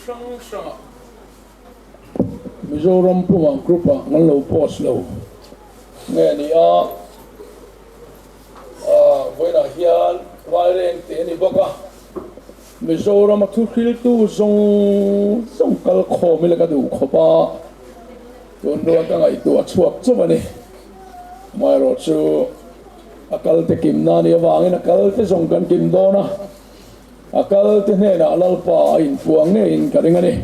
sang sang Mizoram Puma Group ngan lo post lo nghe ni với là hiền vài rèn tiền ni baka Mizoram thu khil tu song song kal kho mi la ka du kho pa tuan ro ka ngai tu chuak chu mani mai ro chu akal te kim na ni awangin akal te song kan kim do na akal te ne na lal pa in puang ne in ka ringa ni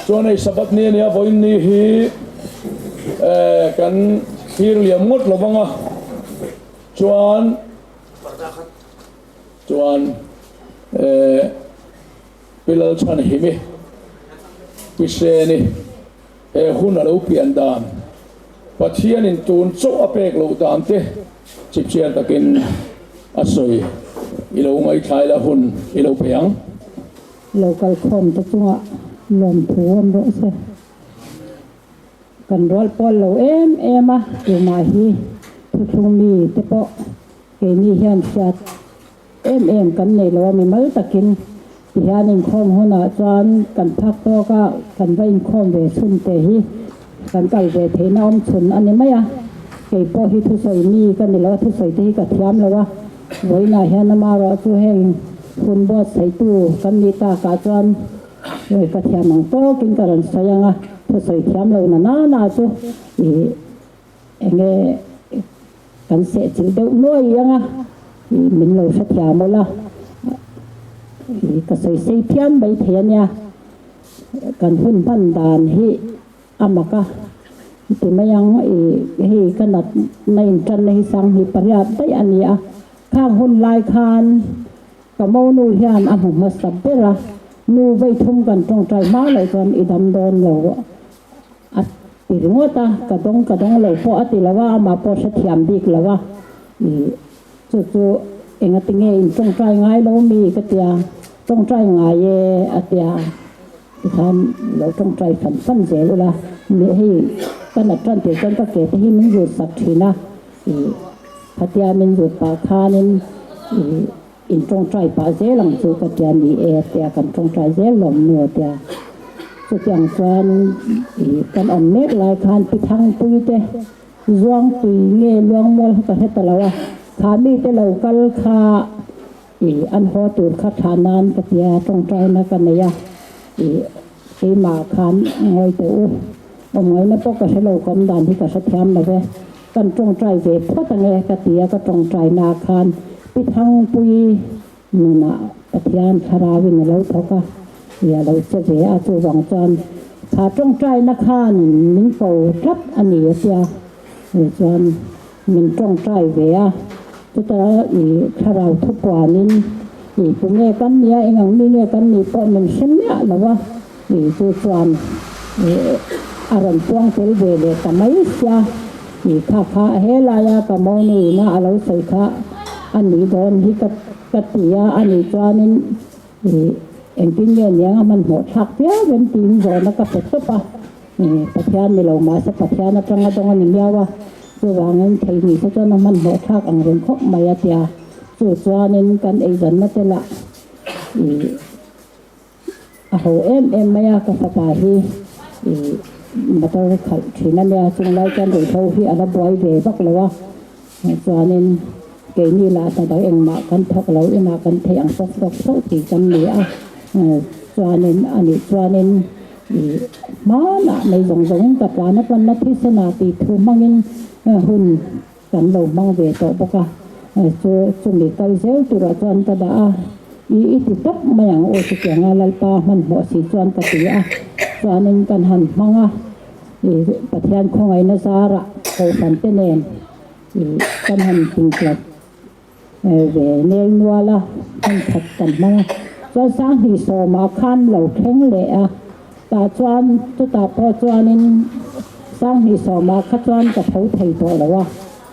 cho này sabat ni ni avoin ni hi kan hir liam ngot lo banga chuan pilal chan hi mi pise ni hun alo pian dan pathian in tun cho apek lo dan te chip chian takin asoi ilo ngai thai la hun ilo peang local khom ta chunga lom thuam ro se kan rol pol lo em a tu ma hi thung mi te po ke ni hian chat em kan nei lo mi mal takin hian in khom hona chan kan thak to ka kan vai in khom ve sun te hi kan kal ve the na om chun ani maya ke po hi thu soi mi kan ni lo thu soi te hi ka thiam lo wa voina hian ma ro chu heng hun bo sai tu kan ni ta ka chan rồi các nhà nông to kinh cả lần sayang à, thôi soi thiam lâu na chú, nghe cảnh sẽ chịu đựng nuôi à, mình lâu sát thiam mà la, cái soi xây thiam bảy thiam nha, cảnh hun pan đàn hi, amaka, thì mấy yang hi cái nát này chân này sang hi pariat đấy anh ya, khang hun lai khan, cái mâu nuôi hiền am hùng mà sập ra. Nu vây thumกันtrong trái má lại còn idam don lo at tirngota ka dong lo po atilawa ma po sa thiam dik lawa chu enga tinge in trong trái ngai lo mi ka tia trong trái ngai ye atia tham lo trong trái fan je la mi hi kana tran te kan ka ke hi min ju sak thina patia min ju pa khanin in trong trái pa dễ lắm chú cái tiền đi tia cần trong trái dễ lắm nữa tia chú tiếng xuân cần ẩm nét lại khan pi thang tui te doang tui nghe doang mol cái hết talawa khá mi te lâu kal kha ăn hoa tur khát thanan cái tia trong trái na cái này khi mà khan ngồi tu ông ngồi nó bốc cái lâu cầm đàn thì cái sát thiam là về cần trong trái về thoát nghe cái tia cái trong trái na khan pi thang pui na pathian kharawin lo thoka ya lo che je a chu wang chan tha trong trai na khan min ko trap ani sia chan min trong trai ve a chu ta kharaw thu kwa nin pu nge kan nia engang mi nge kan ni po min sem ya lawa chu chan aran tuang tel ve le tamai sia kha hela ya ka mo ni na alo sai kha anh don hi katia anh chuanin engineer yang man ho thak pia ben tin zo na ka pet pa pathian ni lo ma sa pathian atanga dong ani miawa chu wangen thei ni sa chana man ho thak ang ren khop mai atia chu chuanin kan ei zan na tela a ho em maya ka pa hi matar khal thina ya chung lai kan ro tho hi ana boy ve bak lawa chuanin cái như là ta đợi anh mà cần thọc lâu mà cần thấy anh sốc thì trong nghĩa cho nên má là này giống tập là nó vẫn nó thích sẽ là thì thu mang in hun cần lâu mang về tổ bốc à cho để tay dẻo từ đó cho anh ta đã ý thì tóc mà yang ô sự kiện là pa mình bỏ xí cho anh ta tía cho nên cần hẳn mang à bát thiên không ai nó ra ra cầu phần tên nền cần hẳn tình cảm về nên mua la không thật cần mà cho sáng thì sổ mà khăn lẩu khéng lệ à ta choan cho ta po choan nên sáng thì sổ mà khát choan cả thấu thầy tổ là wa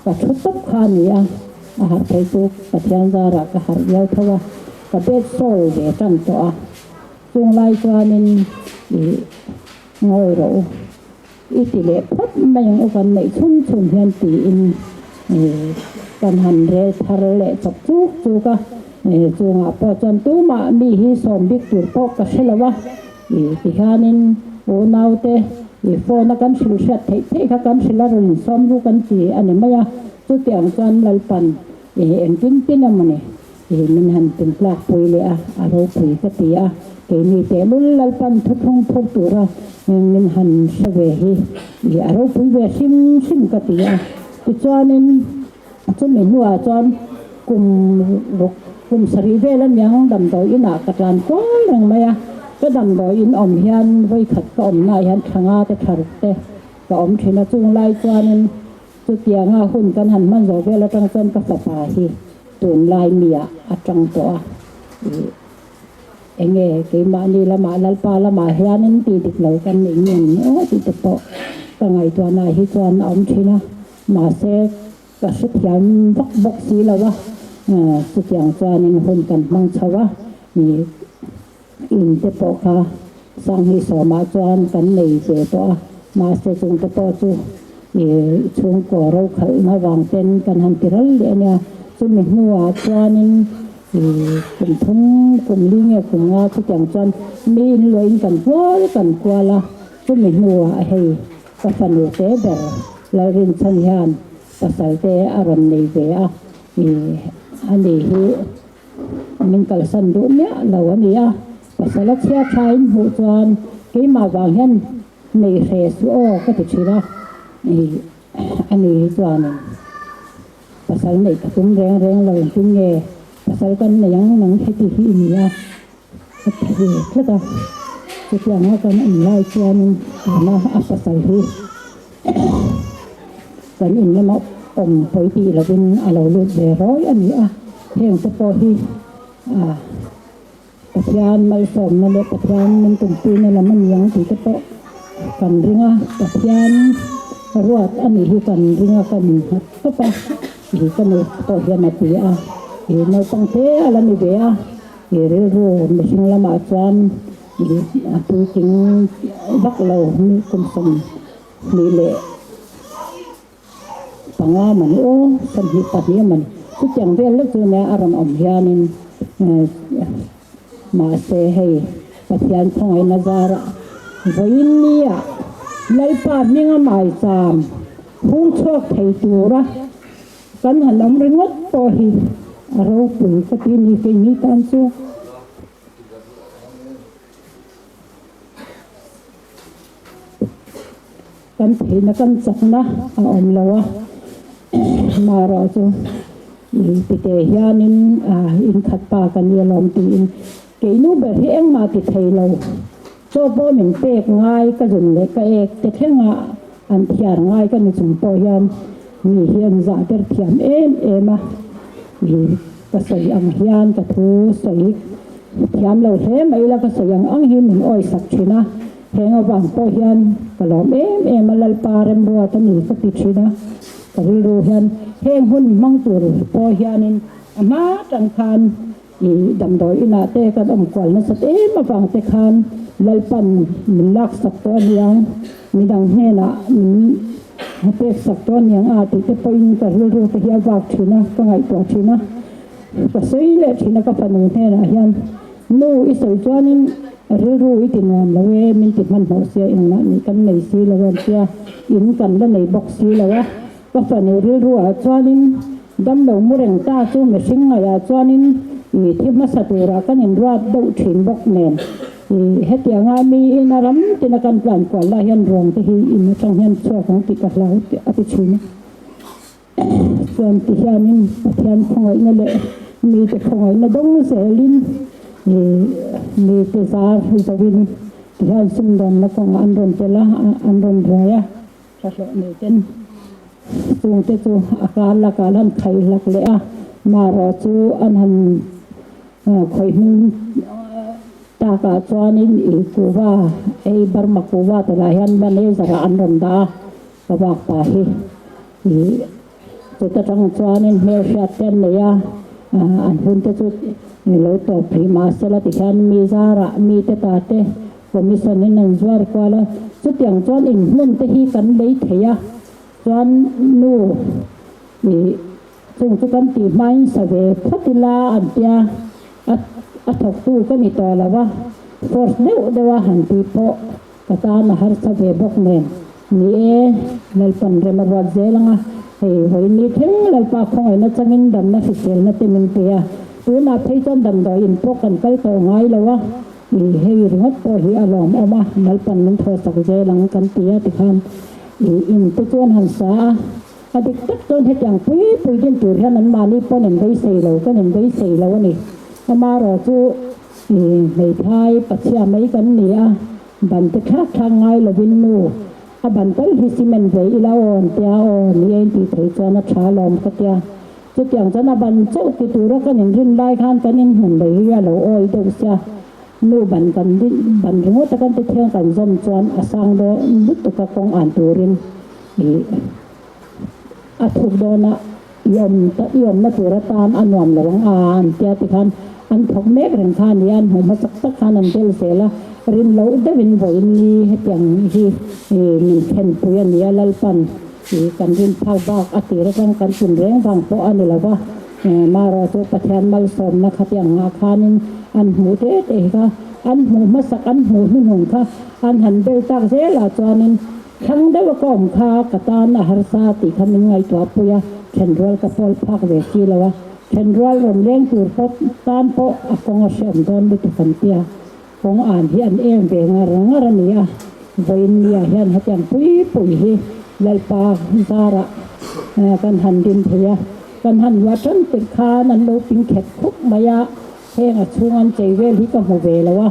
cả chút tóc khan nhỉ à hạt thầy tu cả thiên gia ra cả hạt gieo thôi cả biết sổ về trần tổ chung lai choan nên ngồi rồi ít tỷ lệ phất mình ở gần này chung hiện tỷ inกันหันเรทาร์เละจับจูกะจูงอ่ะพอจนตู้มามีฮิสอมบิ๊กจุดพกกระเชลวะ thì ha nên ô nào thế phone nó cần sửa set thế các cần sửa rồi xong rồi cần gì anh em mày chút tiền cho lal pan em tin mà này mình hành từng lạc bùi lệ rồi bùi cái tía cái này thế luôn lal pan thốt phong thốt tụ ra mình hành sẽ về rồi bùi về xin cái tía thì cho nên mình mua cho cùng sari về lên yang đầm đồi in cắt lan quá rằng mày cái đầm đồi in hiền với khát cái này hiền thằng cái thằng cái thì nó chung lại cho nên chút tiền hun kan han man rồi về là trong chân cái phá hi tuần lại mía trong đó anh nghe cái mà đi là mà lalpa là mà hiền nên thì được lâu kan mình nhớ thì được bộ cái ngày tuần này hi tuần thì nó mà sẽ cái sự thiam bốc xí là wa sự thiam cho nên hun kan mang chawa ni in te po ka sang hi so ma chuan kan nei che to mà sẽ dùng cái to chú chung cổ rau khởi nó vàng tên cần hành tiral để nha chú mình nuôi cho nên cùng thông cùng liên hệ cùng ngao chú chẳng cho mình nuôi cần qua là chú mình nuôi hay cái phần nuôi tế bè là riêng chân hiền cái sợi tế aron này về anh ấy mình cần săn đủ nhá là anh ấy cái sợi lá chia trái hỗ trợ cái mà vàng hiền này sẽ số cái thứ gì đó anh ấy cho nên pasal này cái cũng rèn là cũng nghe pasal con này yang nắng hay thì gì à cái đó cái yang con anh lại cho nên nó pasal hi còn in nó phải thì là bên alo luôn về rồi anh ấy hiện tại po hi pasian mai som nó le pasian mình tung tin là mình yang thì cái po kan ringa pasian ruat ani hi kan ringa kan apa hi kan to hian mati no pang te ala ni be re ro missing lama chuan tu king bak lo ni kum som ni le panga man o san hi pa hi man chu chang ve le chu ne aram hianin ma se hei pasian thongai nazara voin nia lalpa minga mai cham hung chok thei tura kan halam ringot po hi aro pu ka tin ni ni tan chu kan thei na kan chakna om lawa ma ro chu pite hianin in khat pa kan ya lom ti in ke nu be hi eng ma ti thei lo cho bố mình bê ngay cái rừng này cái cái thế ngã ăn thiền ngay cái này chúng tôi hiền giả ter thiền em cái sợi ăn hiền cái thứ sợi thiền lâu thế mấy là cái sợi ăn hiền mình oi sạch chứ na thế ngã vàng tôi hiền cái lom em mà lal pa em bùa tôi nghĩ cái tít chứ na cái rêu hiền heng hun mang tuổi tôi hiền nên mà chẳng khan đầm đói ina te cái ông quál nó sạch mà vàng te khan lalpan mình lak sak to niang mi dang he na pe sak to niang ti te poin ka ru te hian wak thina ka ngai to thina ka sei le thina ka panu he na hian nu i sei chuanin ru i tin ngam lawe min ti man ho sia in na ni kan nei si lawan sia in kan la nei box si lawa ka panu ru a chuanin dam lo mu reng ta chu me sing nga chuanin i thi ma satura kan in ra do thin bok nen hết tiếng ai mi in aram thì nó cần plan quả là hiện rong thì in trong hiện cho không bị cắt lao thì áp chìm còn thì hiện không ai nó lệ mi thì không ai nó đông sẽ linh mi thì sao thì vin thì hiện xung đột nó còn ăn rong thì là ăn rong rồi á sao này trên tung thế chú akal akalan khai lak lệ mà rồi chú ăn hành khởi mình ta cả cho nên ý kuva ai Burma kuva thì là hiện bên đây giờ ăn rồng đá các bác bà hi chúng ta trong cho nên nhiều chuyện tên này anh hun thế chút lối tổ prima sẽ là thì hiện mi ra mi thế ta thế commission nên anh zuar qua là chút tiếng cho nên mun thế hi cần lấy thế cho nu chúng ta cần tìm mai sẽ về phát là anh tia thọc tu cái này to là wa force dewa hanti po kata na har sa bebok nen ni lalpan remawad zelanga hoi ni theng lalpa khong na changin dam na fisel na temin pia tu na thei chon dam do in po kan kal to ngai lawa ni hei ringot po hi alom oma lalpan min tho sak zelang kan tia ti khan in tu chon han sa adik tak chon het yang pui din tur han an ma ni po nen dei sei lo kan nen dei sei lo ni ama ro chu nei thai pachia mai kan ni a ban te kha thang ngai lo bin nu a ban kal hi simen ve ila on tia on ni en ti thei chona tha lom ka tia chu tiang chana ban chau ti tu ra kan in rin lai khan kan in hun bei ya lo oi do sia nu ban kan din ban ringo ta kan te thiang kan zom chuan asang do but tu ka kong an turin a thuk do na yom na tu ra tam anwam lawang an tia ti khan an thok mek ren khan ni an hom sak sak khan an del sela rin lo devin voin ni hetiang hi min khen puya ni lalpan kan rin phau bak ati ra kan chun reng bang po ani lawa ma ro chu pathian mal som na khatiang nga khanin an mu te te ka an mu masak an mu hun hon kha an han del tak se la chuanin khang de wa kom kha katan a har sa ti khamin ngai to puya khen rol ka pol phak ve ki lawa khen rol rom leng tur pot tan po akong a shem don bu tu kan tia kong an hi an em ve ngar ni a voin ni a hian hatiang pui hi lalpa zara kan han din thia kan han wa tan ti khan an lo ping khet khuk maya heng a chung an chei vel hi ka mu ve lawa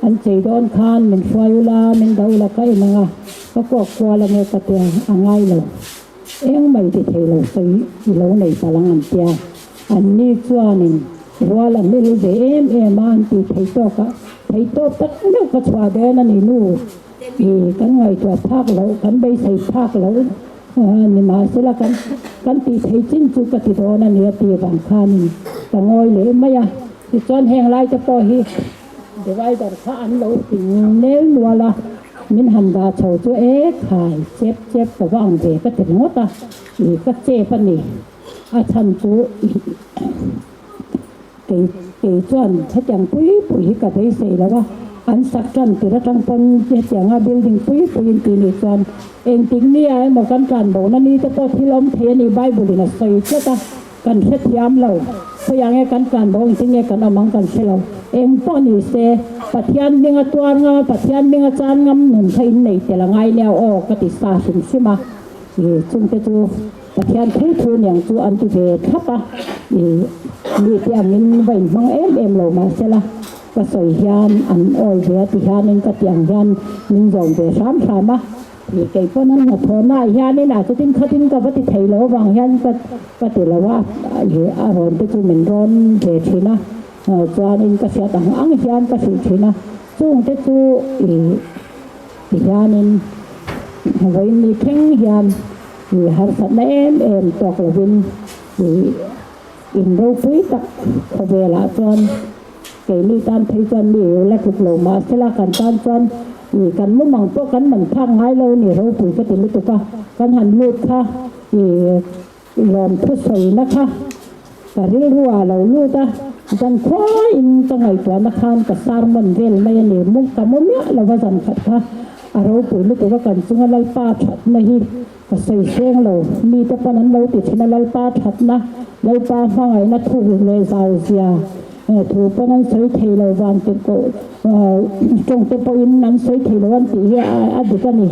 an chei don khan min fayula min daula kai nanga ka ko kwa la nge ka te angai lo eng mai ti thei lo sei lo nei palang an tia an ni chuanin wala mil de em an ti thei to ka thei to tak no ka chwa de na ni nu kan ngai to phak lo kan bei sei phak lo ni ma sila kan ti thei chin chu ka ti do na ni ti bang khan ta ngoi le maya ti chon heng lai ta po hi divider kha an lo ti nel wala min han da chho chu khai chep ka wang ve ka ti ngota ka che pa ni a chan chu ke chuan thachang pui ka dei sei lawa an sak chan ti ra tang pon che chang a building pui ti ni chuan eng ting ni ai mo kan bo na ni ta to thilom the ni bible na sei chata kan se thiam lo sayang e kan bo ting e kan amang kan se lo eng po ni se pathian ninga tuar nga pathian ninga chan ngam nun thai nei te la ngai leo o ka ti sa sim sima chung te chu pathian thu nyang chu an ti ve thapa ni ti angin vai mang em lo ma sela ka soi hian an oi ve ti hian in ka tiang hian min jong ve sam sama ni kai po nan na thona hian ni na tin khatin ka ba ti thei lo wang hian ka ti lawa a ron te chu min ron ve thina chuan in ka sia tang ang hian ka si thina chung te chu ti hian in voi ni theng hian har sat na em tok lovin in ro pui tak khovela chuan ke ni tan thei chuan ni la thuk lo ma sela kan tan chuan ni kan mu mang to kan man thang ngai lo ni ro pui ka ti lu tu ka kan han lut kha lom thu soi na kha ka ril ruwa lo lu ta dan khoi in ta ngai to na khan ka sar man vel mai ni mu ka mu ya la wa zan khat kha a ro pui lu tu ka kan chunga lal pa that na hi ka sei seng lo mi ta panan lo ti thina lal pa that na lal pa ngai na thu le zau zia thu panan sei thei lo wan te ko trong te po in nan sei thei lo wan ti a di ka ni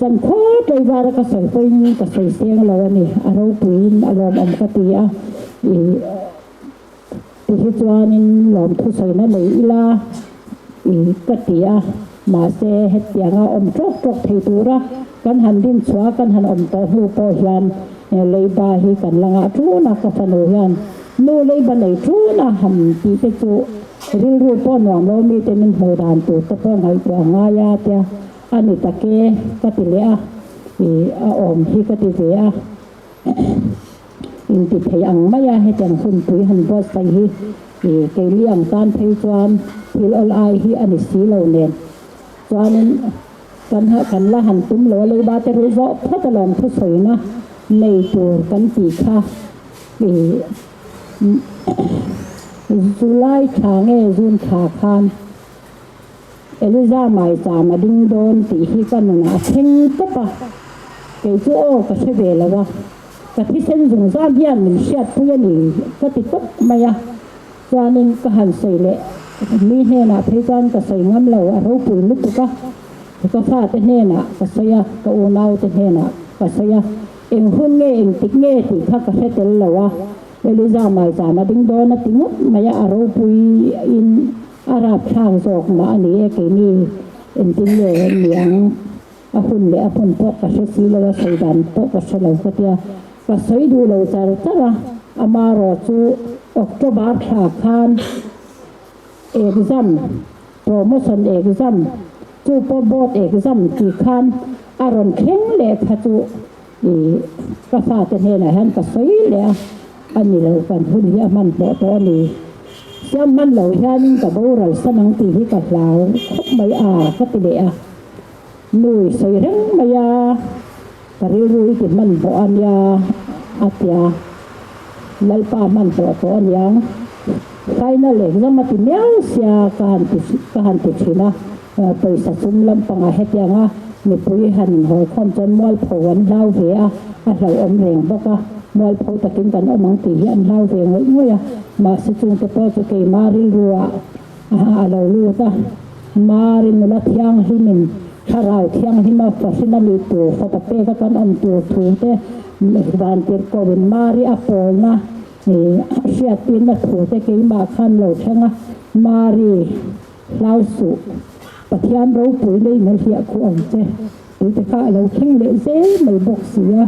dan kho te wa ra ka sei poi ka sei seng lo ni a ro pui in a lom am ka ti a ti hi chuanin lom thu sei na lei ila ka ti a ma se het tianga om trok thei tura kan han din chua kan han om to hu po hian lei ba hi kan langa thu na ka phano hian nu lei ba nei thu na ham ti te chu ril ru po nuam lo mi te min ho dan tu ta po ngai to nga ya tia ani ta ke ka ti le a om hi ka ti ve a in ti thei ang maya he chang hun pui han bo sai hi ke liang tan thei chuan thil ol ai hi ani si lo nen chuanin kan la han tum lo le ba te ru zo phata lom thu soi na nei tur kan ti kha July thang e June tha khan Eliza mai cha ma ding don ti hi kan na theng ka pa ke chu o ka se ve la wa ka thi sen zung za bian min shat pu ni ka ti top maya chuanin ka han sei le mi he na phei chan ka sei ngam lo a ro pu lu tu ka fa te he na ka saya ka u nau te he na ka saya eng hun nge eng tik nge ti kha ka se tel lo wa Eliza mai cha ma ding don na tingu maya a ro pu in Arab thang zok ma ani e ke ni en tin le liang a hun le a phun to ka se si lo sai dan to ka se lo ka tia ka sai du lo char chara amaro chu October tha khan exam promotion exam chu board exam ti khan aron kheng le kha chu e ka fa te he na han ka sai le ani lo kan hun hi man to ni Siam man lo hian ka boral sanang ti hi ka hlau khop mai a ka ti le a nui sei reng maya ka ri ru ki man bo an ya atia lalpa man to an yang final exam ti mel sia ka han ti china paisa sum lam panga hetianga ni pui han ho khom chon mol phowan lau ve a hlau om reng boka mol pho takin kan omang ti hi an lau ve ngoi ngoi a ma se chung te po chu ke mari ruwa a lo lu ta mari no la thiang hi min tharau thiang hi ma fa sin mi tu fa ta pe ka kan am tu thu te van te ko ben mari a pol na ni sia tin na thu te ke ma khan lo thanga mari lau su pathian ro pu le na hia ku ang che te ka lo khing le ze mai bok sia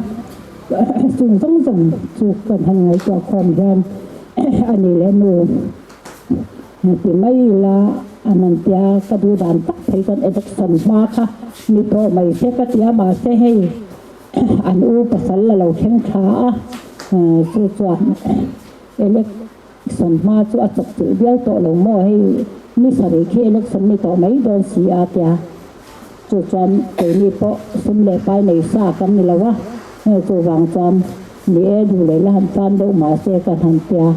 chung tong chu kan hang ngai cho khom jan ani le nu ti mai la anan tia ka du dan tak thei kan election ma kha ni to mai se ka tia ma se hei an u pasal la lo kheng kha chu chuan election ma chu a chok chu bial to lo mo hei ni sari khe election ni to mai don si a tia chu chuan te ni po sum le pai nei sa kan ni la wa chu wang chuan ni e du le la han fan do ma se ka han tia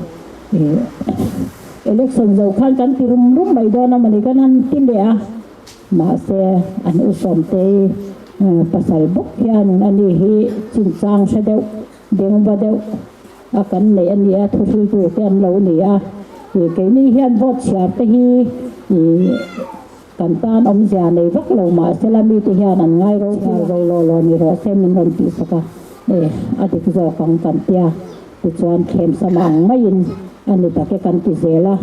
election zo khan kan ti rum mai do na mani kan han tin le a ma se an u som te pasal bok hian ani hi chin chang se deu deng ba deu a kan nei ani a thu thu tu te an lo ni a ke ni hian vote chap te hi kan tan om ja nei vak lo ma se la mi te hian an ngai ro lo ni ro se min ron ti saka a ti zo kang kan tia ti chuan khem samang mai in ani ta ke kan ti zela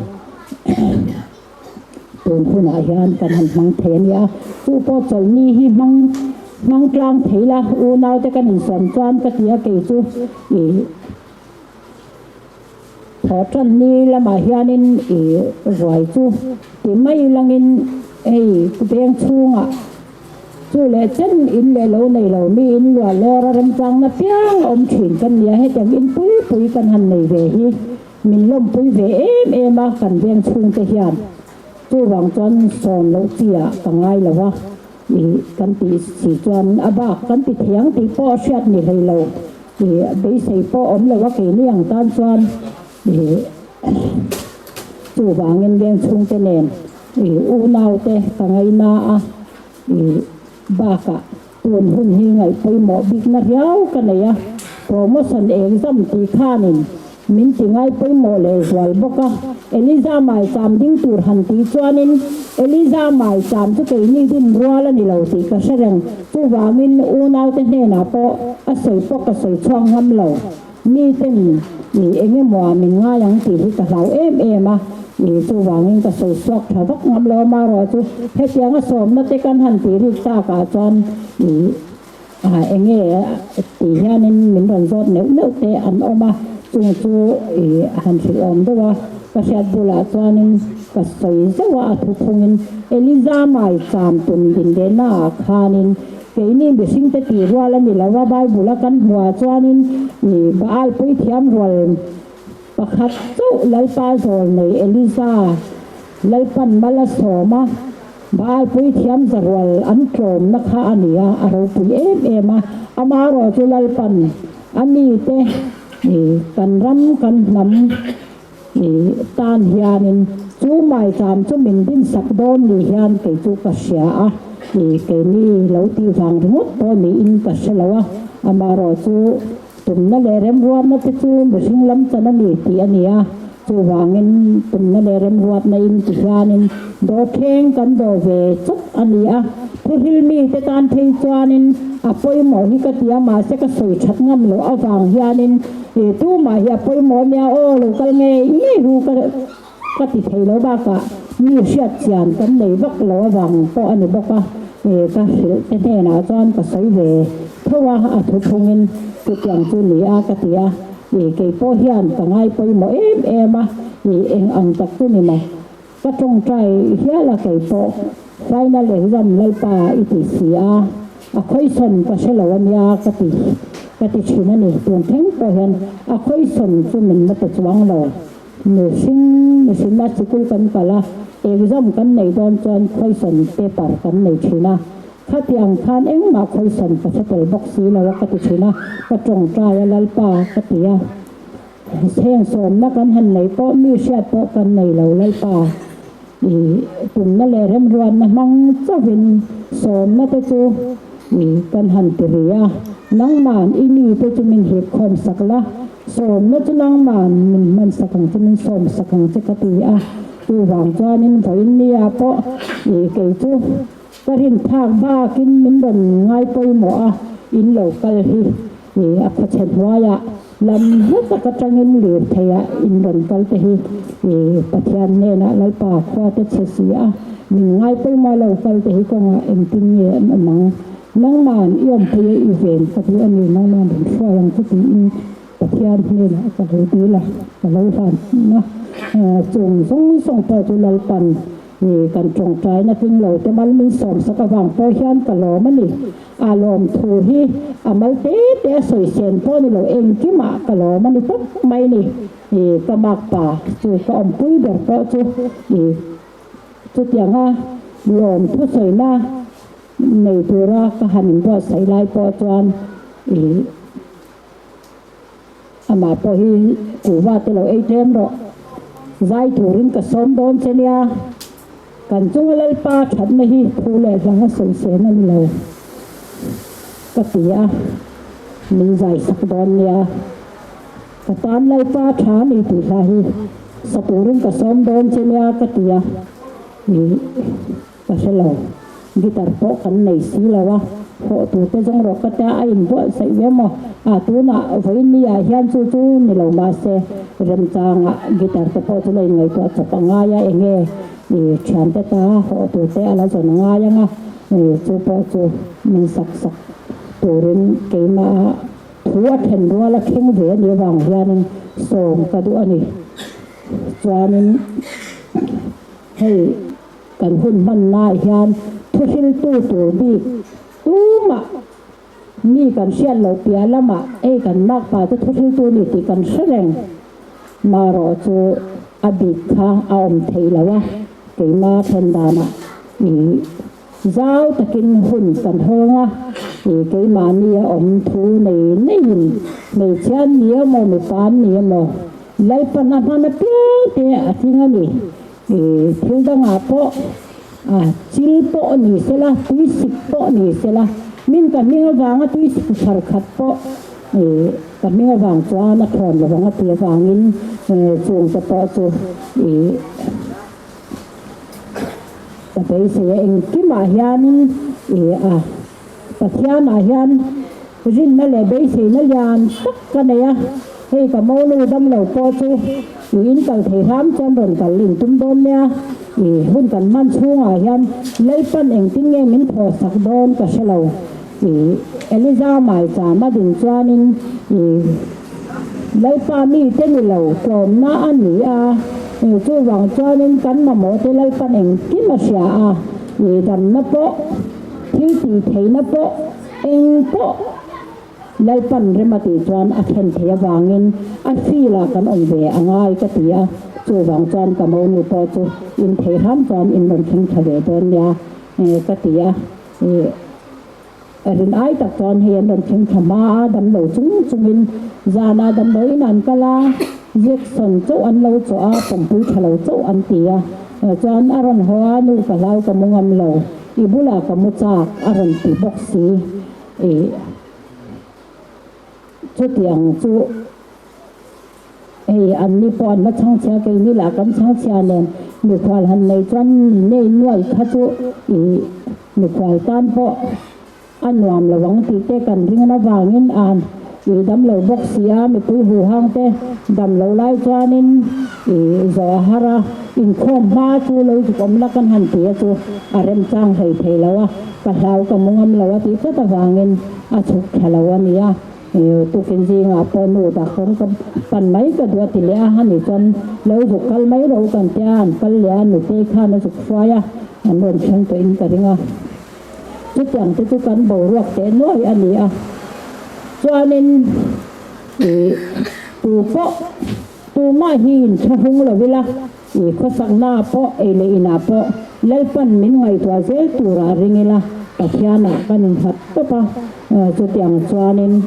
tun huna hian kan han mang the nia chu po chol ni hi mang tlang theila u nau te kan in som chuan ka tia ke chu tho tran ni lama hianin roi chu ti mai langin ku beng chunga chu le chen in le lo nei lo mi in lo lo ra ram chang na piang om thin kan nia he chang in pui kan han nei ve hi min lom pui ve em a kan beng chung te hian chu wang chuan son lo chia ka ngai lo wa kan ti si chuan aba kan ti thiang ti po shat ni hei lo be sei po om lo wa ke ni ang tan chuan chu wang in beng chung te nen u nau te ka ngai na a ba ka tuan hun hi ngai poi mo big na riau ka nei a promotion exam ti khanin min ti ngai poi mo le zwal boka Eliza mai cham ding tur han ti chuanin Eliza mai cham chu ke ni din ruala ni lo ti ka sereng chu wangin u nau te ne na po a sei po ka sei chong ngam lo ni ten ni enge mo min nga yang ti hi ka lau em a ni chu wangin ka sei swak thavak ngam lo ma ro chu he tiang a som na te kan han ti ri ta ka chuan ni enge ti hianin min ron zot neu te an oma chu han si om do wa ka shat bula chuanin ka sei zawa thu thungin Eliza mai cham tun din de na khanin ke ni be sing te ti ruala ni lawa bai bula kan hua chuanin ni baal pui thiam rol pakhat chu lalpa zol nei Eliza lalpan mala soma baal pui thiam zarwal an tlom na kha ania aro pui em a amaro chu lalpan ami te kan ram kan nam tan hianin chú mai chạm chú mình din sắc đôn ni hiền cái chú cái xia ni cái ni lâu ti vàng ngút to ni in cái xia lâu mà rồi chú tụm nó lệ rem ruột nó chú mình sinh lắm cho nó ni ti anh chú vangin tụm nó lệ rem ruột này in ti hiền đồ khen cần đồ về chút anh thu hilmi te tan thei chuanin apoi mo hi ka tia ma se ka soi that ngam lo awang hianin tu ma hi apoi mo mia o lo kal nge i ru ka ti thei lo ba ka mi hriat chian kan nei bak lo awang po ani baka ka hil te ne na chuan ka soi ve thowa a thu thungin tu tiang chu ni ka tia ke po hian ka ngai poi mo em eng ang tak tu ni ma ka trong trai hia la ke po final exam lalpa iti siya ako'y son pa siya lawan niya kati china ni tunteng po yan ako'y son sumin matatuwang law nusin na sikul kan pala exam kan na idon chuan ako'y son paper kan na china kati ang kan eng ma ako'y son pa siya talbok sila kati china katong traya lalpa kati ya sayang son na kan hanay po mi siya po kan na ilaw lalpa tụm nó lệ rem ruột nó mong cho vin sớm nó tới chú cần hành tiria nắng màn ini tới chú mình hiệp khom sắc la sớm nó chú nắng màn mình sắc hàng chú mình sớm sắc hàng chú cái tiria chú vàng cho nên phải nia po cái chú cái hình thang ba kinh mình đồn ngay poi mỏ in lẩu cái hi phát triển hóa làm hết các trang in liệt thầy in đồn cái thế phát hiện nên là lấy bà khoa tết xí mình ngay tới mà lâu cái thế con em tin nhẹ mà nắng màn yếm thấy event cái thứ anh nắng màn đến khoa yang cái tin phát hiện nên là cái thứ là cái lâu phản nó trồng song tàu cho lâu phảnกันจงใจนะถึงเราแต่มันมีสมสักวังพอเห็นกันล้อมันนี่อารมณ์ทูฮีมันเตะสวยเสียนพอนี่เราเองที่มากันล้อมันนี่ปุ๊บไม่นี่กระมักป่าจู่ก็อมปุ้ยเดือดก็จู่จุดอย่างลมผู้สวยหน้าในตัวเราก็หันพอใส่ลายพอจวนมาพอฮีกูว่าแต่เราเอเทมเราใจถูรินกับสมโดนเชียกันจุงเล่ป้าฉันไม่ฮีผู้เล่ยังก็สวยเสียนั่นเลยก็เสียมีใจสักดอนเนี่ยก็ตอนเล่ป้าฉันอีกทีละฮีสตูรินกับสมโดนเชียก็เสียนี่ก็เฉลยกีตาร์โปกันในสีแล้ววะพอตัวเจ้าหลอกก็จะไอ้พวกใส่เยอะมั้งตัวน่ะไว้นี่เฮียนจู่ๆนี่เรามาเสเริ่มจางกีตาร์โปจะเลยไงตัวจะปังง่ายเองนี่ฉันแต่ตาพอตัวเจ้าอะไรจะง่ายยังนี่จู่พอจู่มีสักตัวเรื่องเกี่ยมาทัวเห็นรัวละเข่งเวียนนี่วางเฮียนส่งกระดูกนี่จวนนี้ให้กันหุ่นมันนายเฮียนทุกสิ่งตัวบีตู้มามีกันเชียนเราเปียละมากันมากป่าทุกสิ่งตัวนี้ติกันแสดงมารอจูอบิดข้าเอาอมเทแล้ววะเกี่ยมาเทนดานะมีเจ้าตะกินหุ่นกันเฮงะเกี่ยมาเนี่ยอมทูในยินในเชียนเนี่ยโมในปานเนี่ยโมไล่ปนัดมันเปี้ยที่งั้นนี่ถึงต้องหาโปจิลโปนี่เสละตุยสิโปนี่เสละมินกับมิงวางตุยสิสารขัดโปกับมิงวางจวนนักขอนวางตีวางอินจูงจะโปจูแต่ไปเสียเองกิมาเฮียนปัทยานาเฮียนรินนั่นแหละไปเสียนั่นยานตักกันเนี่ยให้กับโมลูดำเหล่าโปจูอินกับเทรามจันโดนกับลินตุ้มโดนเนี่ยหุ่นกันมันช่วงยันเลยปั้นเองทิ้งเงี้ยมินพอสักโดนกับเชลล์เอลิซาหมายจามาดึงจานินเลยปั้นนี่เต้นเหล่ากลมหน้าอันนี้จู่หวังจานินกันมาหมดเลยปั้นเองกินมาเสียดำนับโปที่ตีเทนับโปเองโปเลยปั้นเรมาติจวนอัดเห็นเทียวางเงินอัดฟีลากันองเวง่ายก็ตีจู่หวังจวนกับโมนุปจูอินเทห้ามจวนอินบนทิ้งทะเลเดินยาก็ตีเรื่องไอ้ตักจวนเฮียนบนทิ้งธรรมะดำเหลวจุ้งอินจานาดำเหลวนันกะลา giết sần chỗ ăn lâu chỗ à bồng bùi thà lâu chỗ ăn tía cho ăn aron hoa nu cả lau cả mông âm lâu ibu là cả một cha aron tì bốc xí chỗ tiếng chỗ anh đi bọn mà chăng chia cái này là cắm chăng chia nên mình phải hành này chân này nuôi khát chỗ mình phải tan bộ anh làm là vắng thì cái cần riêng nó vàng nên ăn đâm lâu bốc xía mình cứ hù hăng thế đâm lâu lại cho nên giờ hara in khom ba chú lâu chú cũng là căn hành tía chú rem trang thầy lâu à cả lâu cả mông âm lâu à thì rất là vàng nên chụp thầy lâu à nè tu kinh gì ngã pon nụ đã không có pan mấy cái đua thì lẽ hắn thì chân lâu chụp cal mấy đâu cần tiền cal lẽ nụ tê khan nó chụp xoay à anh muốn xem tụi anh cái gì ngà chút tiền chút cần bổ ruột để nói anh nè cho nên tu mai hin cha hung lo vila ko sakna po ele ina po lalpan min ngai tua zel tu ra ringela pathiana kan hat to pa chu tiang cho nên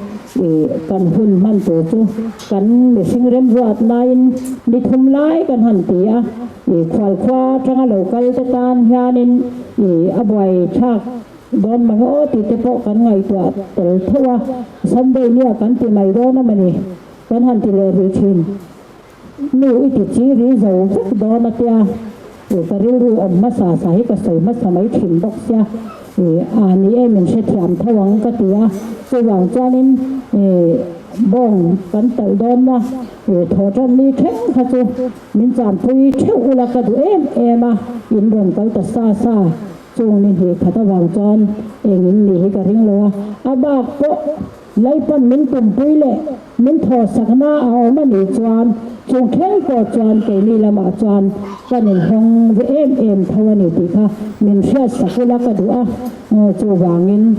kan hun man to chu kan me sing rem ruat nain ni thum lai kan han tia khwal khwa tanga local ta tan hianin abai thak don mango ti te po kan ngai tua tel thowa sunday nia kan ti mai do na mani kan han ti le ri thin nu iti chi ri zo vuk do na tia ka ri ru om ma sa sa hi ka soi ma sa mai thin bok sia ani em min se thiam thawang ka tia chu wang chanin bong kan tel don na tho tan ni theng kha chu min cham pui theu ula ka du em a in ron kal ta sa sa chung nên thì khát vàng tròn em nhìn thì cái riêng lo ba có lấy phần mình cùng vui lệ mình thò sắc na áo mà để tròn chung khen có tròn cái này là mà tròn cho nên hong với em thôi này thì kha mình sẽ sắc là cái đó chu vàng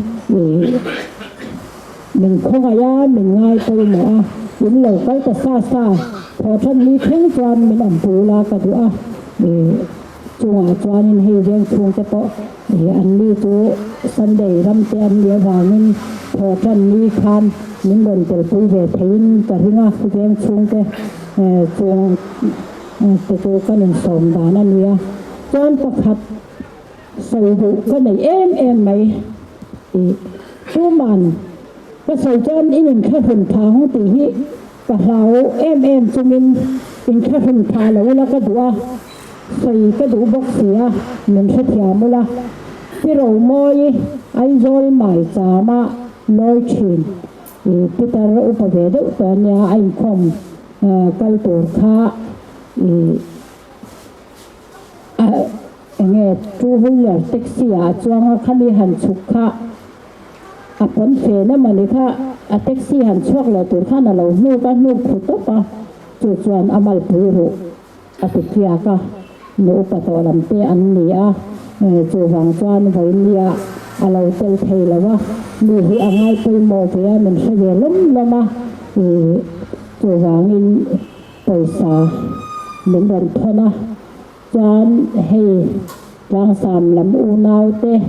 mình không ai mình ngay tôi mà những lời cái ta xa xa thò chân đi khen tròn mình ẩm phụ là cái đó chung cho nên hay riêng chung cái bộ anh đi tu Sunday ram tem dia vangin thọ chân đi khan những lần từ tôi về thấy cái riêng riêng chung cái chung tôi cái nên sống đàn anh nia cho tất cả sử dụng cái này em mày tu man cái sử dụng in cái phần thang thì hi cái lão em cho mình in cái phần thang là cái đua xây cái đủ bốc xía mình sẽ thiam mula cái rồi môi ai rồi mải trả mà nói chuyện cái ta rồi phải về đâu tại nhà anh không cái tổ kha nghe chú vui là taxi chuang khăn đi hành chụp kha अपन फेर ना मने खा taxi hành chuak là tổ kha là lâu nu cái nu phụ tốt à chú chuan amal puro phía ka nụ cả tổ làm tê ăn nia chú vàng choan với nia alo tê thầy là wa nụ hi ngay tê mò phía mình sẽ về lắm mà chú vàng in paisa mình đòn thona choan hay vàng sam làm u nao tê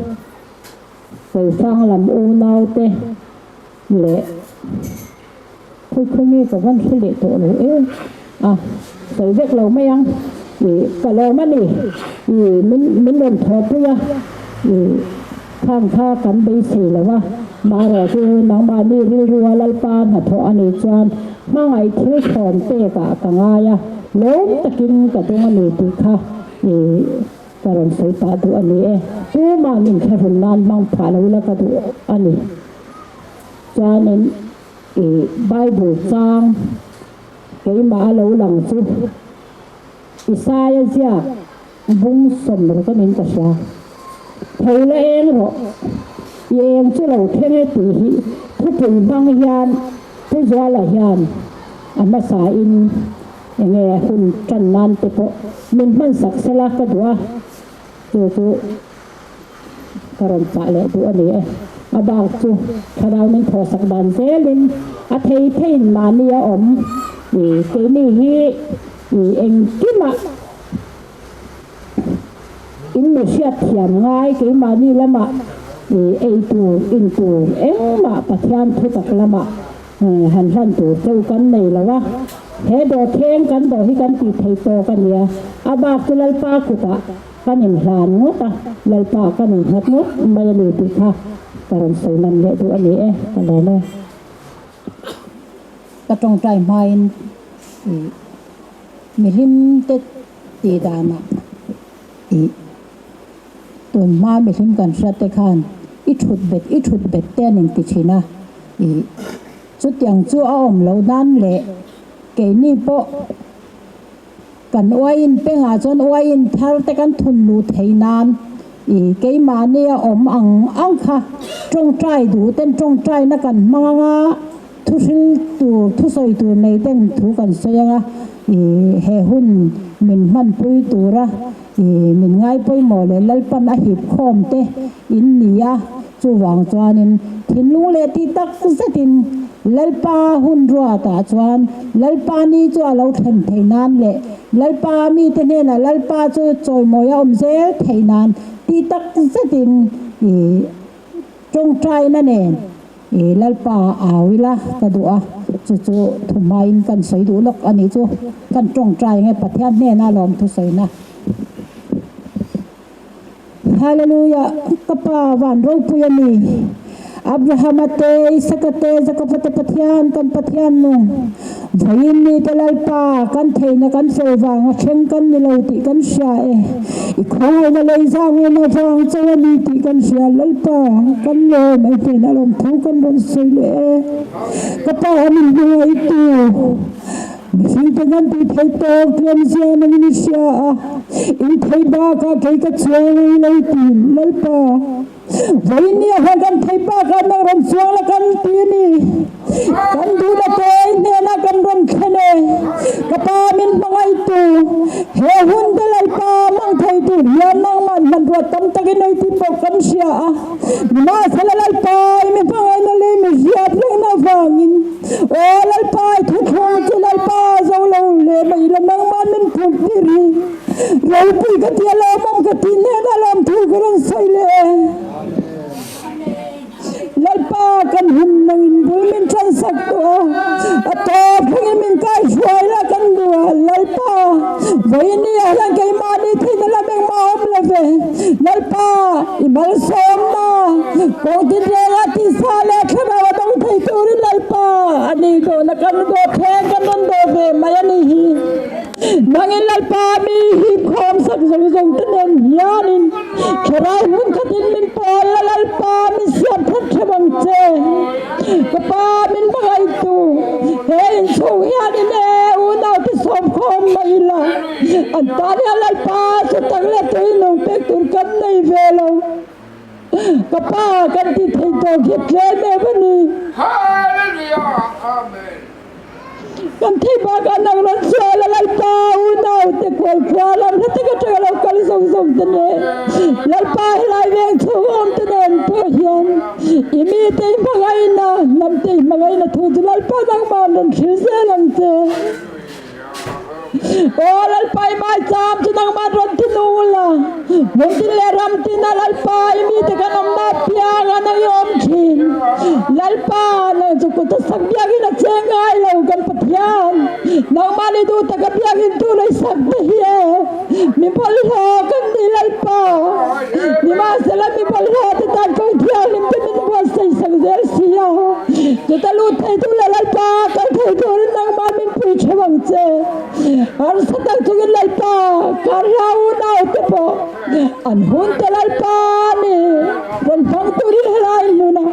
rồi phang làm u nao tê lệ không nghe có văn sẽ lệ tổ nữa rồi việc lâu mấy anh cả lâu mà nè mình làm thọ bây giờ khang kha cắn bay xì là wa mà rồi cái nắng mà đi rùa lai pan hạt thọ anh ấy chọn mà ngày thiếu thòn tê cả ngay à lớn ta kinh cả tung anh ấy thì kha cả lần xây ta tu anh ấy tu mà mình khai phần nan mang phải là cái tu anh ấy cho nên Bible trang cái mà lâu lằng chú Isaiah bung sầm rồi cái mình cái sao thầy là em rồi em chú lâu thêm cái tỷ thứ thầy băng hiền thứ do là hiền mà sai in nghe hun chân nan te po mình sắc sẽ là cái đó chú karon pa le tu ani abang chu khadau mình thọ sắc đàn dễ lên thầy mà nia om cái này hi em kim mà in một xe thiam ngay cái mà đi làm mà ai tu in tu em mà pathian thu tak lama หันลั่นตัวเจ้ากันในละวะเฮดอเทงกันดอที่กันตีไทยโตกันเนี่ยอาบากตุลปากุตะกันยังหลานงดลปากันยังหัดงดไม่ได้ติดค่ะการใส่นั่นแหละตัวอันนี้กันแล้วเนี่ยก็ตรงใจไม่มีลิมเตตีดานะตัวมาไม่ลิมกันสัตย์ขันอิชุดเบ็ดเต้นติชินะจุดอย่างจู่อ้อมเหล่านั้นแหละเกนี่โปกันอวยอินเป็นอาจนอวยอินทาร์แต่กันทุนลูไทยนานเกยมาเนี่ยอมอังค่ะจงใจดูเต้นจงใจนักกันมังทุสิตัวทุสอยตัวในเต้นทุกันเสียงเฮหุ่นมินมันปุยตัวละมินง่ายปุยหมดเลยลัลปันอาหิบคอมเตอินนี่จู่วางจวนินทินลุงเลติตักสตินลัลปาหุ่นรัวตาจวนลัลปานี่จู่เราเห็นไทยนานเลยลัลปามีเทเนน่ะลัลปาจู่จอยมอยอมเซไทยนานติตักสตินจงใจนั่นเองลัลปาอาวิละกระดูอ่ะจู่ๆทุ่มไม้กันใส่ดูลกอันนี้จู่กันจงใจไงปะเทียนเนี่ยน่าลอมทุใส่นะฮาเลลูยากัปะวันรูปยานีอับราฮัมเตสกเตสกปะปะเทียนกันปะเทียนนุ่งวัยนี้ตลัลปากันเทนกันเสวางเช่นกันนิลาวติกันเสียอีกคนนั่นเลยสร้างมาฟังเจ้านี้ติกันเสียลัลปากันเลยไม่เป็นอารมณ์ทุกข์กันบนสิเลกัปะมันดูไอ้ตัวสิ่งที่นั่นที่ไทยโตเตรียมเสียมันนิสยาอินไทยบ้าก็ไทยก็เชื่อเลยตีลัลปาวันนี้หากันไทยบ้ากันนักรำสวงละกันตีนี่กันดูละเตยเนี่ยนักรำแค่เนี่ยกระปามินบังไอตูเฮหุ่นเดลัลปามังไทยตูยานังมันรัวตั้มตะกินไอที่ปกันเสียมาสละลัลปามิบังไอนั่นเลยมิเสียเพลงน่าฟังโอ้ลัลปาทุกคนที่ลัลปาเจ้าเราเลยไม่ละนังมันทุกทีรีเราปีกที่เราบังกที่เนี่ยน่าลำทุกคนใส่เลยลัลปากันหุ่นนังบุญมินชันสักตัวอัตโตเพียงมินกายช่วยละกันตัวลัลปาวันนี้อะไรกันมาดีที่นั่นละเบงมาอมเลยลัลปาอิมัลสมนะคงที่เรื่องที่สาเลขนาว่าต้องไทยตัวนี้ลัลปาอันนี้ก็นักการดูแข่งกันนั่นดูเบมายันนี่นังลัลปามีฮิปคอมสักส่งตั้งแต่ยานินแค่ไรมุ่งขัดมินปอลลัลปามีเสียบทัดเชบังเจกปามินบังไอตูเฮ้ยส่งยานินอุณาที่สมคมไม่ละอันตาเนี่ยลัลปาสุดตั้งแต่ตัวน้องเป็กตุนกันในเวลากปากันที่ไทยตัวเขียนเล่นแบบนี้ฮาเลลูยาอาเมนกันที่บ้านนักรันเชลลัลปาอุณาเตกวลควาลัมนัตกะเจกะเราคัลส่งตันเนลัลปาไลเวงทุกคนตันเนตัวเฮียนอิมีเตยมังไงนะนำเตยมังไงนะทุกลัลปานังมานันชิเซลังเตโอ้ลัลปาไม่จำจุนังมารันตินูล่ะมุนติเลรัมตินาลัลปาอิมีเตกันนำมาพิอากันนังยอมชินลัลปานังจุกุตสักพิอากินักเชงไงเรากันปะเทียนนังมาลิดูตะกับพิอากินตุเลยสักเดียมีพลโลกันดีลัลปามีมาเสลมีพลโลติดตามคนเที่ยวลิมติมินบัวใส่สังเดรเสียจะตะลุไทยตุลัลปากันไทยตุนังมามินผู้ชวังเจอันสตักตุกิลัลปาการเราหน้าเตปอันหุ่นเตลัลปานี่รันฟังตุริลายลุนะ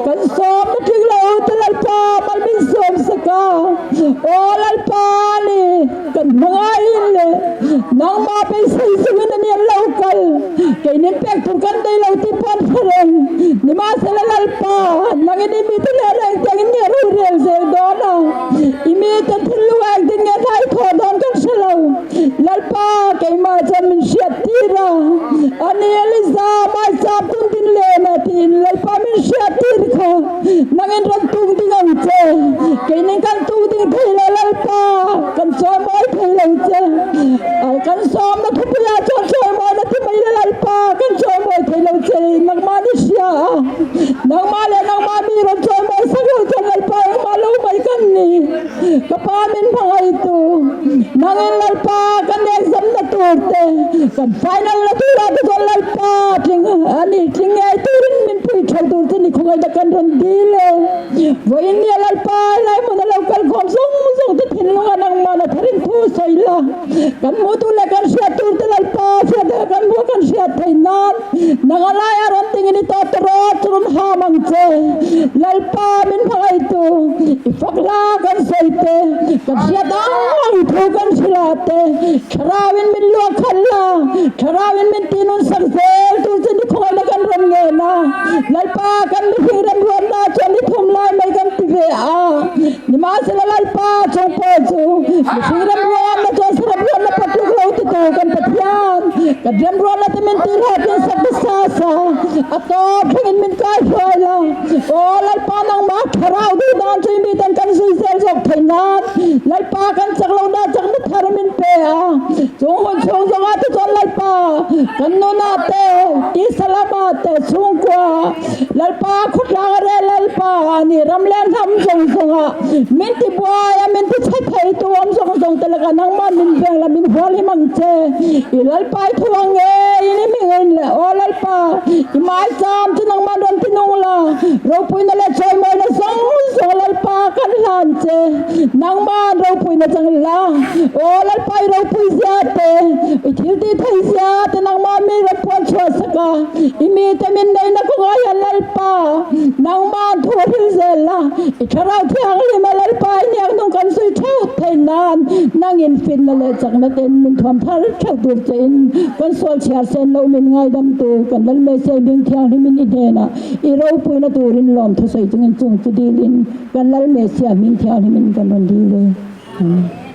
กันสอมทิ้งเราเตลัลปามันมินสอมสกาโอ้ลัลปานี่กันมังไงเลยน้องมาไปใส่สุวินันยันเราคัลแกนินเป็กตุกันได้เราที่พันเฟรนนิมาเซลัลปานังนี่มีตุเลรังแกงเนี่ยรู้เรื่องเสียดอนะอิมีแต่ทิลวังดิ้งเงยขอดอนกันเชลาลัลปาแกมาจะมินเชียตีระอันนี้เอลิซามาจับตุนดินเลนะทีลัลปามินเชียตีระค่ะนังรันตุงดิ้งอังเจแกนินกันตุงดิ้งที่ลัลปากันสอยมอยที่ลังเจกันสอมนะทุกอย่างจนสอยมอยนะที่ไม่ลัลปากันสอยมอยที่ลังเจนักมาดิเชียนักมาเลยนักมามีรันสอยมอยสักอย่างลัลปามาลู nangin lalpa kan exam na turte kan final na tura to lalpa ting ani ting ay turin min pui chal turte ni khongai da kan ron dile voin ni lalpa lai mo na lokal khom song te thin lunga nang ma na tharin thu soila kan mo tu le kan sia turte lalpa sia da kan mo kan sia thainan nangala ya ron ting ni to tro chun ha mang che lalpa min phai tu ifakla kan soite kan sia dang thu kan silate Charawin min lo khalla charawin min tinun sarsel tu jin khoi la kan ram nge na lalpa kan mi hiram ron na chani thum lai mai kan tive a nima sala lalpa chong po chu mi hiram ron na cho srab ron na patu glo tu kan pathian kan ram ron na min tir ha tin sak sa sa ato phingin min kai khoi la o lalpa nang ma charaw du dan chui mi tan kan sui sel jok thainan lalpa kan chaklo na chak mi thar min pe a chung hon chung jong a tu chon lalpa kan no na te ti salamat te chung kwa lalpa khut la re lalpa ni ram len ham jong jong a min ti boya min ti chai thai tu am jong jong te la kan nang man min beng la min hol hi mang che i lalpa thuang e ni mi ngen le o lalpa i mai cham chu nang man ron ti nong la ro pui na le choi moi na song so lalpa kan lan che nang man ro pui na chang la o lalpa ro pui sia te i thil ti thai sia te nang man mi ro pon chwa saka i mi te min nei na ko ga ya lalpa nang man thu thil se la i tharau thiang li ma lalpa ni ang nong kan sui thau thai nan nang in fin na le chak na ten min thom thar thau tur chen kan sol chia sen lo min ngai dam tu kan dal me se ding thiang hi min i de na i ro pui na turin lom thu sai chung chung chu dilin kan lal me sia min thiang hi min kan ron di le